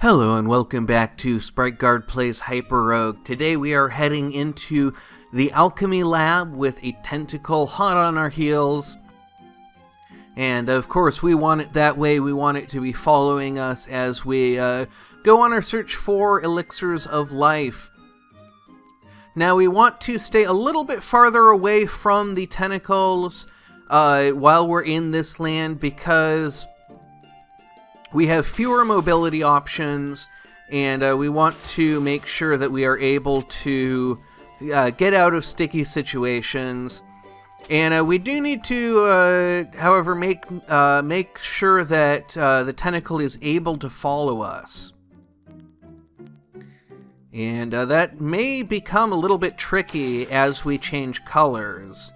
Hello and welcome back to SpriteGuard Plays HyperRogue. Today we are heading into the Alchemy Lab with a tentacle hot on our heels. And of course we want it that way. We want it to be following us as we go on our search for elixirs of life. Now we want to stay a little bit farther away from the tentacles while we're in this land because we have fewer mobility options, and we want to make sure that we are able to get out of sticky situations. And we do need to, however, make sure that the tentacle is able to follow us. And that may become a little bit tricky as we change colors.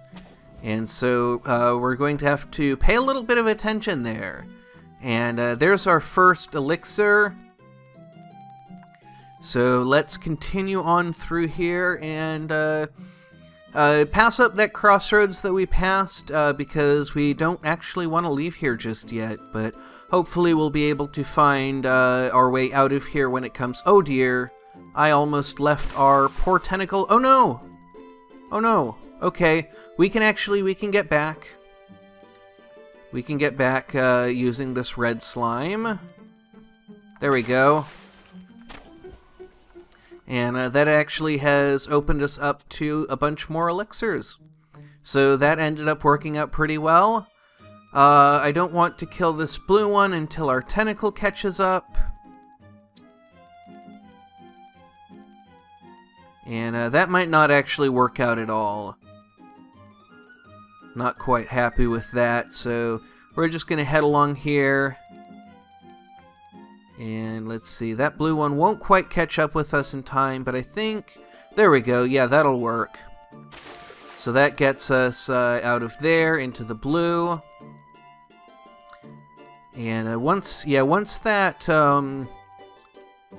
And so we're going to have to pay a little bit of attention there. And there's our first elixir. So let's continue on through here and pass up that crossroads that we passed because we don't actually want to leave here just yet. But hopefully we'll be able to find our way out of here when it comes. Oh dear, I almost left our poor tentacle. Oh no! Oh no. Okay, we can get back. We can get back using this red slime. There we go. And that actually has opened us up to a bunch more elixirs. So that ended up working out pretty well. I don't want to kill this blue one until our tentacle catches up. And that might not actually work out at all. Not quite happy with that, so we're just going to head along here. And let's see, that blue one won't quite catch up with us in time, but I think, there we go, yeah, that'll work. So that gets us out of there into the blue. And once that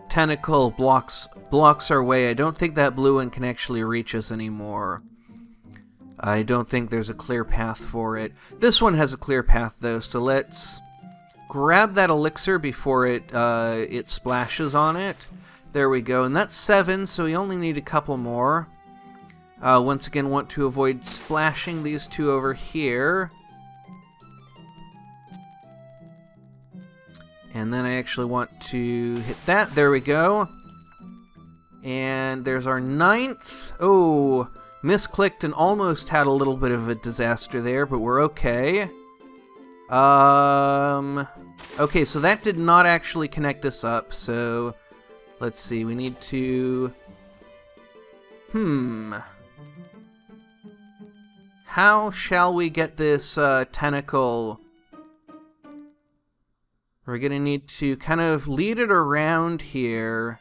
tentacle blocks our way, I don't think that blue one can actually reach us anymore. I don't think there's a clear path for it. This one has a clear path though, so let's grab that elixir before it splashes on it. There we go, and that's 7, so we only need a couple more. Once again, want to avoid splashing these two over here. And then I actually want to hit that. There we go. And there's our 9th. Oh, misclicked and almost had a little bit of a disaster there, but we're okay. Okay, so that did not actually connect us up, so let's see, we need to... How shall we get this tentacle? We're gonna need to kind of lead it around here.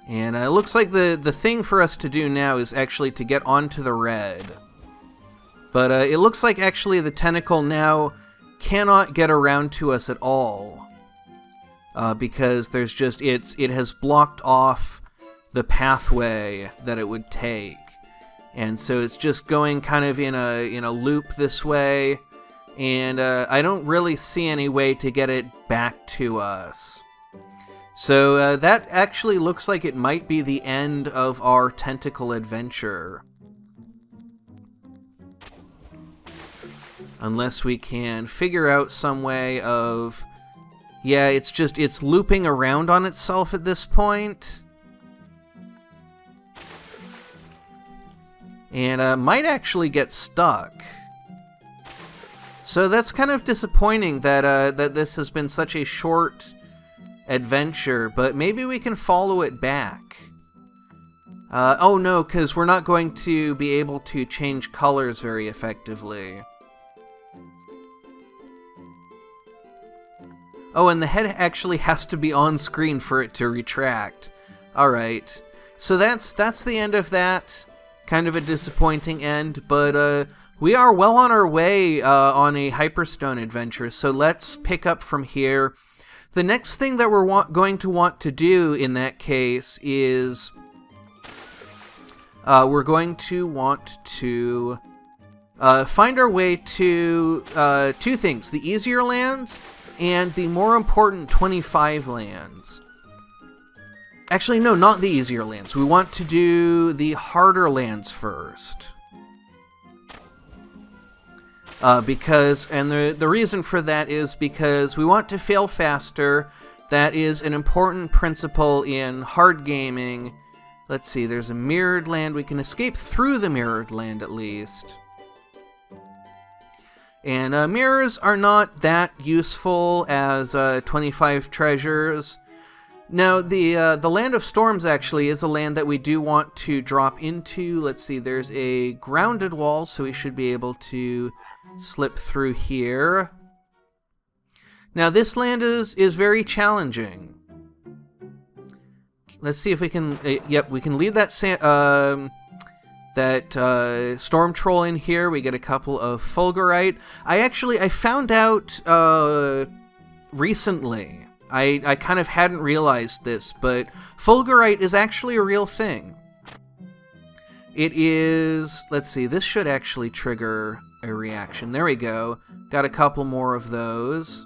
And it looks like the thing for us to do now is actually to get onto the red. But it looks like actually the tentacle now cannot get around to us at all. Because there's just, it has blocked off the pathway that it would take. And so it's just going kind of in a loop this way. And I don't really see any way to get it back to us. So that actually looks like it might be the end of our tentacle adventure. Unless we can figure out some way of... Yeah, it's looping around on itself at this point. And might actually get stuck. So that's kind of disappointing that, that this has been such a short adventure, but maybe we can follow it back. Oh no, because we're not going to be able to change colors very effectively. Oh, and the head actually has to be on screen for it to retract. Alright, so that's the end of that. Kind of a disappointing end, but we are well on our way on a Hyperstone adventure, so let's pick up from here. The next thing that we're going to want to do in that case is we're going to want to find our way to two things: the easier lands and the more important 25 lands. Actually, no, not the easier lands. We want to do the harder lands first. The reason for that is because we want to fail faster. That is an important principle in hard gaming. Let's see, there's a mirrored land. We can escape through the mirrored land at least. And mirrors are not that useful as 25 treasures. Now, the Land of Storms actually is a land that we do want to drop into. Let's see, there's a grounded wall, so we should be able to slip through here. Now, this land is very challenging. Let's see if we can... yep, we can lead that storm troll in here. We get a couple of fulgurite. I found out recently. I kind of hadn't realized this, but fulgurite is actually a real thing. It is... Let's see, this should actually trigger a reaction. There we go. Got a couple more of those.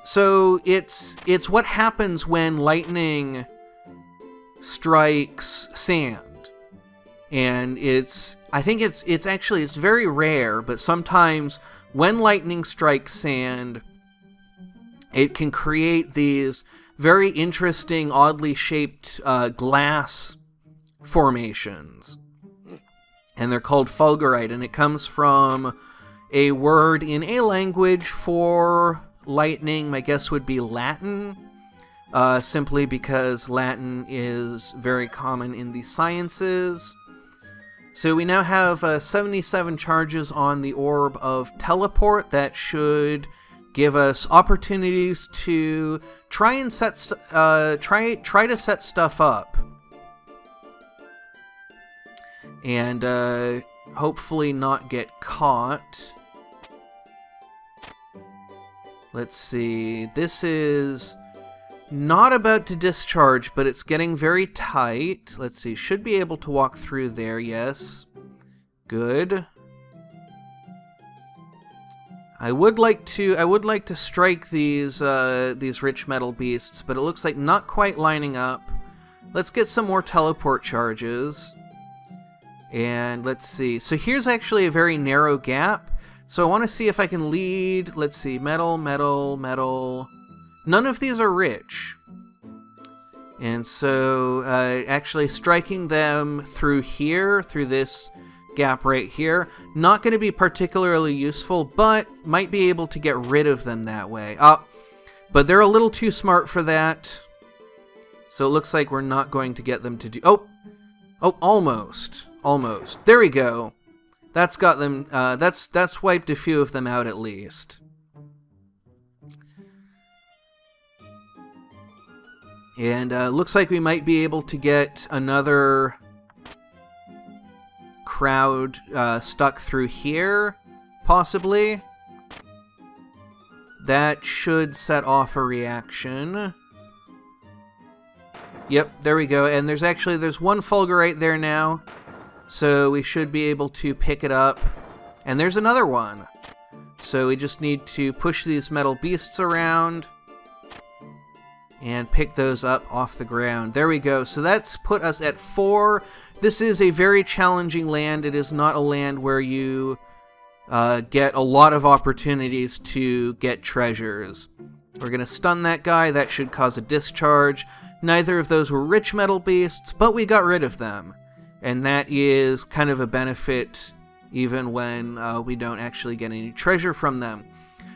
So it's what happens when lightning strikes sand. And I think it's actually very rare, but sometimes when lightning strikes sand, it can create these very interesting, oddly shaped glass formations. And they're called fulgurite, and it comes from a word in a language for lightning. My guess would be Latin, simply because Latin is very common in the sciences. So we now have 77 charges on the Orb of Teleport. That should give us opportunities to try to set stuff up. And hopefully not get caught. Let's see, this is not about to discharge, but it's getting very tight. Let's see, should be able to walk through there, yes. Good. I would like to strike these rich metal beasts, but it looks like not quite lining up. Let's get some more teleport charges. And let's see. So here's actually a very narrow gap. So I want to see if I can lead. Let's see. Metal, metal, metal. None of these are rich. And so actually striking them through here, through this gap right here, not going to be particularly useful, but might be able to get rid of them that way. But they're a little too smart for that. So it looks like we're not going to get them to do... Oh, almost. Almost. There we go. That's got them, that's wiped a few of them out at least. And looks like we might be able to get another crowd stuck through here, possibly. That should set off a reaction. Yep, there we go. And there's one fulgurite there now. So we should be able to pick it up. And there's another one. So we just need to push these metal beasts around and pick those up off the ground. There we go. So that's put us at 4. This is a very challenging land. It is not a land where you get a lot of opportunities to get treasures. We're going to stun that guy. That should cause a discharge. Neither of those were rich metal beasts, but we got rid of them. And that is kind of a benefit even when we don't actually get any treasure from them.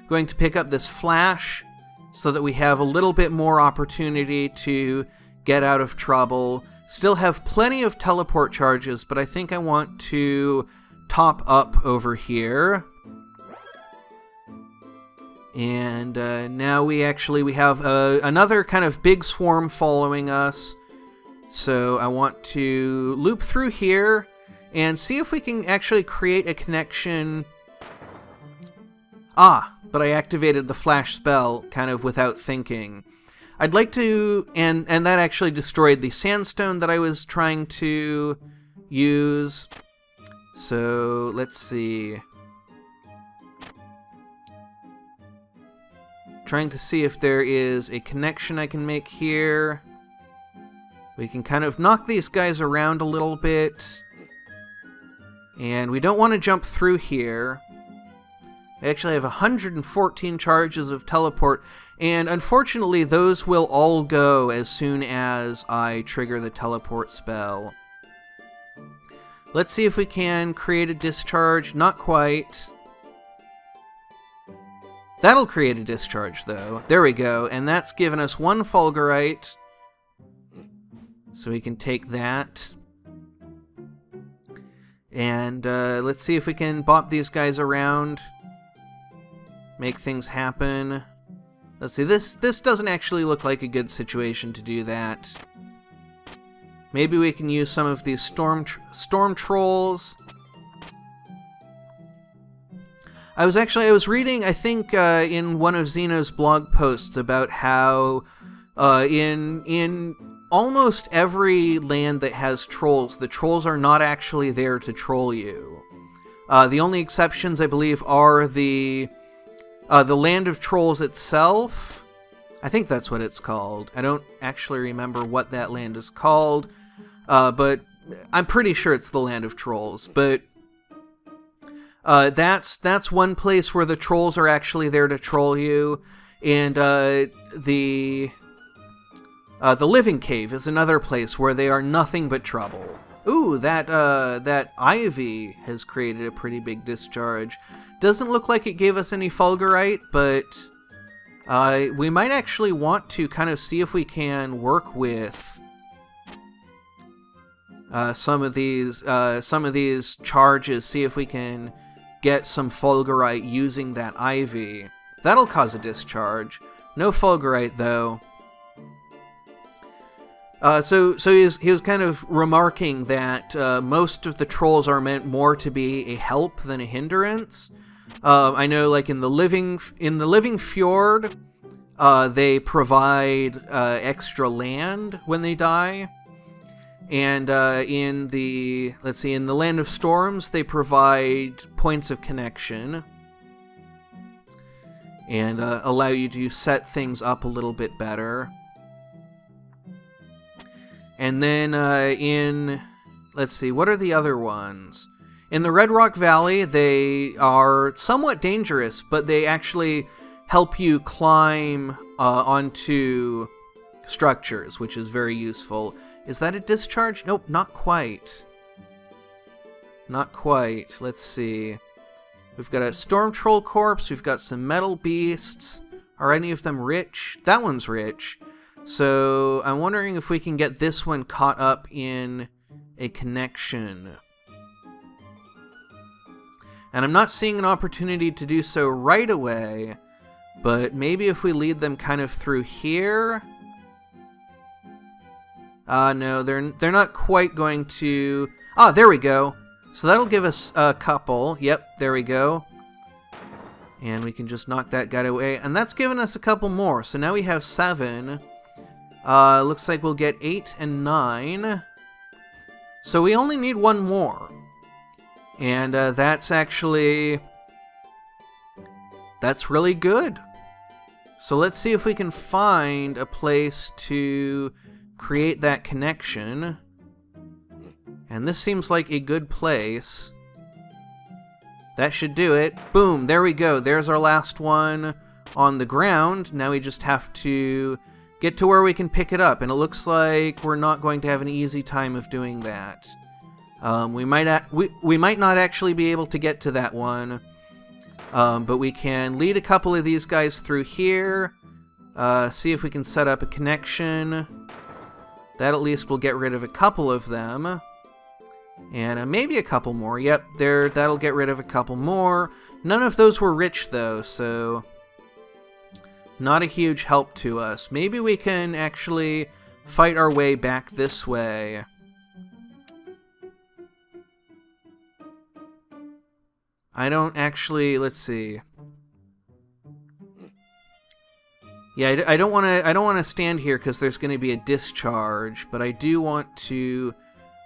Going to pick up this flash so that we have a little bit more opportunity to get out of trouble. Still have plenty of teleport charges, but I think I want to top up over here. And now we have another kind of big swarm following us. So I want to loop through here and see if we can actually create a connection. But I activated the flash spell kind of without thinking. I'd like to, and that actually destroyed the sandstone that I was trying to use. So, let's see. Trying to see if there is a connection I can make here. We can kind of knock these guys around a little bit. And we don't want to jump through here. I actually have 114 charges of teleport, and unfortunately those will all go as soon as I trigger the teleport spell. Let's see if we can create a discharge. Not quite. That'll create a discharge, though. There we go, and that's given us one fulgurite. So we can take that. And let's see if we can bop these guys around. Make things happen. Let's see, this doesn't actually look like a good situation to do that. Maybe we can use some of these storm trolls. I was reading, I think, in one of Xeno's blog posts about how in almost every land that has trolls, the trolls are not actually there to troll you. The only exceptions, I believe, are the Land of Trolls itself. I think that's what it's called. I don't actually remember what that land is called, but I'm pretty sure it's the Land of Trolls. But that's one place where the trolls are actually there to troll you, and the Living Cave is another place where they are nothing but trouble. Ooh, that ivy has created a pretty big discharge. Doesn't look like it gave us any fulgurite, but we might actually want to kind of see if we can work with some of these charges. See if we can get some fulgurite using that ivy. That'll cause a discharge. No fulgurite though. So he was kind of remarking that most of the trolls are meant more to be a help than a hindrance. I know, like in the living fjord, they provide extra land when they die, and in the Land of Storms, they provide points of connection and allow you to set things up a little bit better. And then let's see, what are the other ones? In the Red Rock Valley, they are somewhat dangerous, but they actually help you climb onto structures, which is very useful. Is that a discharge? Nope, not quite. Not quite. Let's see. We've got a Storm Troll Corpse, we've got some Metal Beasts. Are any of them rich? That one's rich. So I'm wondering if we can get this one caught up in a connection. And I'm not seeing an opportunity to do so right away, but maybe if we lead them kind of through here. No, they're not quite going to. Ah, there we go. So that'll give us a couple. Yep, there we go. And we can just knock that guy away, and that's given us a couple more. So now we have 7. Looks like we'll get 8 and 9. So we only need one more. And that's really good. So let's see if we can find a place to create that connection. And this seems like a good place. That should do it. Boom, there we go. There's our last one on the ground. Now we just have to get to where we can pick it up. And it looks like we're not going to have an easy time of doing that. We might not actually be able to get to that one, but we can lead a couple of these guys through here, see if we can set up a connection. That at least will get rid of a couple of them, and maybe a couple more. Yep, that'll get rid of a couple more. None of those were rich though, so not a huge help to us. Maybe we can actually fight our way back this way. I don't actually, let's see. Yeah, I don't want to stand here because there's going to be a discharge, but I do want to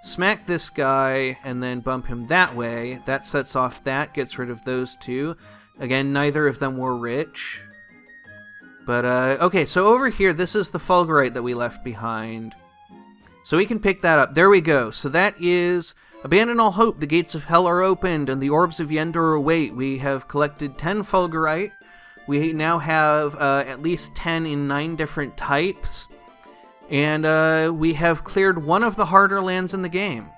smack this guy, and then bump him that way. That sets off that, gets rid of those two. Again, neither of them were rich. But, okay, so over here, this is the fulgurite that we left behind. So we can pick that up. There we go. So that is... Abandon all hope, the gates of hell are opened, and the orbs of Yendor await. We have collected 10 fulgurite. We now have at least 10 in 9 different types. And we have cleared one of the harder lands in the game.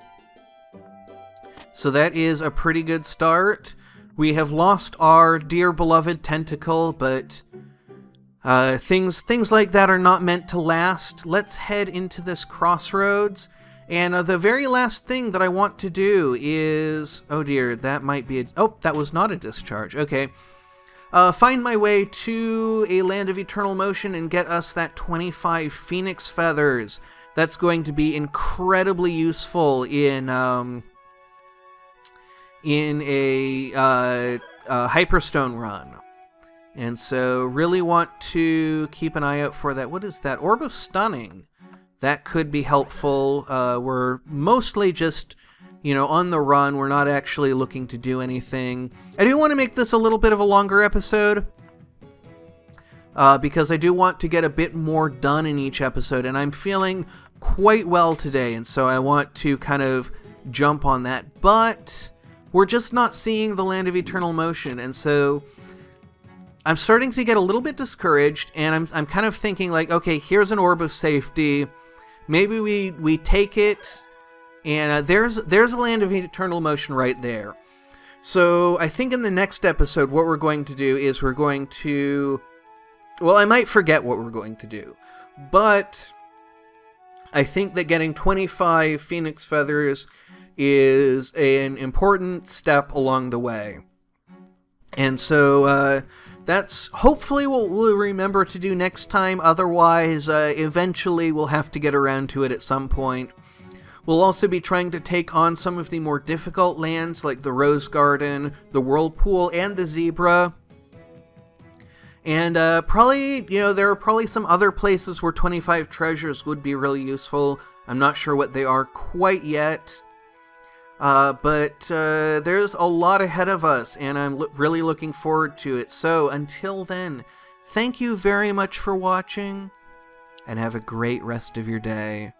So that is a pretty good start. We have lost our dear beloved tentacle, but things like that are not meant to last. Let's head into this crossroads. And the very last thing that I want to do is... Oh dear, that might be a... Oh, that was not a discharge. Okay. Find my way to a land of eternal motion and get us that 25 phoenix feathers. That's going to be incredibly useful in a Hyperstone run. And so really want to keep an eye out for that. What is that? Orb of Stunning. That could be helpful. We're mostly just, on the run. We're not actually looking to do anything. I do want to make this a little bit of a longer episode, because I do want to get a bit more done in each episode, and I'm feeling quite well today, and so I want to kind of jump on that. But we're just not seeing the Land of Eternal Motion, and so I'm starting to get a little bit discouraged, and I'm kind of thinking like, okay, here's an orb of safety. Maybe we take it, and there's a Land of Eternal Motion right there. So I think in the next episode, what we're going to do is we're going to... Well, I might forget what we're going to do, but I think that getting 25 Phoenix Feathers is an important step along the way. And so that's hopefully what we'll remember to do next time. Otherwise, eventually we'll have to get around to it at some point. We'll also be trying to take on some of the more difficult lands like the Rose Garden, the Whirlpool, and the Zebra. And probably, there are probably some other places where 25 treasures would be really useful. I'm not sure what they are quite yet. But there's a lot ahead of us, and I'm really looking forward to it. So until then, thank you very much for watching, and have a great rest of your day.